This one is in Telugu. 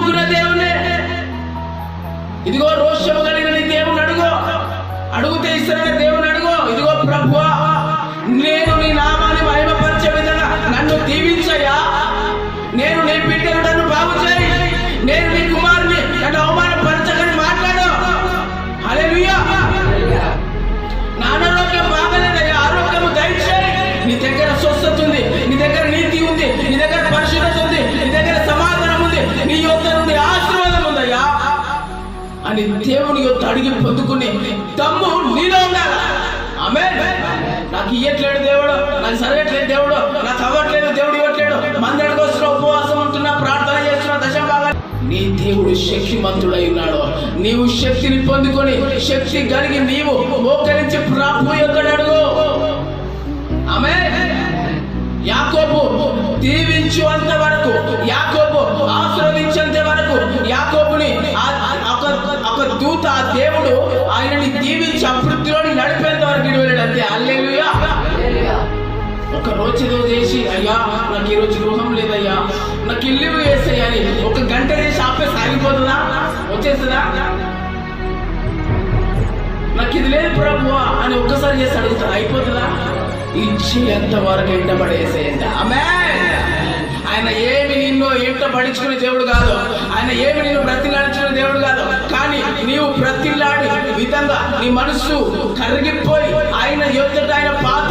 నమ్ముకున్న దేవునే. ఇదిగో రోషము కలిగిన నీ దేవుని అడుగుతే ఇస్తారని దేవుని ఇదిగో ప్రభువా, నేను నీ నామాన్ని మహిమపరిచే విధంగా నన్ను దీవించయ్యా. నేను నీ బిడ్డను నన్ను బాగు చేయి. నేను నీ కుమారుని నన్ను అవమానపరచకని మాట్లాడు. హల్లెలూయా. నా అనారోగ్యం బాగలేదయ్యా, ఆరోగ్యము దయచేయి. నీ దగ్గర స్వస్థత ఉంది, నీ దగ్గర నీతి ఉంది, నీ దగ్గర పరిశుద్ధత ఉంది, నీ దగ్గర సమాధానం ఉంది, నీ యొద్ద నుండి ఆశీర్వాదం ఉందయ్యా అని దేవుని యొద్ద అడిగి పొందుకుని దమ్ము నీలో ఉండాలి. ఆమేన్. నాకు ఇయ్యట్లేడు దేవుడు, నాకు చదవట్లేదు దేవుడు, నాకు అవ్వట్లేదు దేవుడు, ఇవ్వట్లేడు, మందిరానికి వస్తున్నా, ఉపవాసం ఉంటున్నా, ప్రార్థన చేస్తున్నా, దశభాగా. నీ దేవుడు శక్తిమంతుడై ఉన్నాడు. నీవు శక్తిని పొందుకొని శక్తి కలిగి నీవు మోకరించి ప్రభు యొద్ద అడుగు. ఆమేన్. యాకోబు దీవించుంత వరకు, యాకోబు ఆశీర్వదించేంత వరకు యాకోబుని ఒక దూత దేవుడు ఆయనని దీవించి అభివృద్ధిలోని నడిపేంత వరకు వెళ్ళాడు. అంతే. హల్లెలూయా. ఒక రోజు ఏదో చేసి అయ్యా నాకు ఈ రోజు గృహం లేదయ్యా, నాకు ఇల్లు వేస్తాయా అని ఒక గంట చేసి ఆపేసి ఆగిపోతుందా? వచ్చేస్తుందా? నాకు ఇది లేదు ప్రభువా అని ఒక్కసారి చేసి అడుగుతా, అయిపోతుందా? ఇచ్చేంత వరకు ఎంటబడేసేయండి. ఆమేన్. ఆయన ఏమి నిన్ను ఎంట పడించుకునే దేవుడు కాదు, ఆయన ఏమి నిన్ను బ్రతిలాడించుకునే దేవుడు కాదు. కానీ నీవు బ్రతిలాడి విధంగా నీ మనస్సు కరిగిపోయి ఆయన యొద్దట ఆయన పాద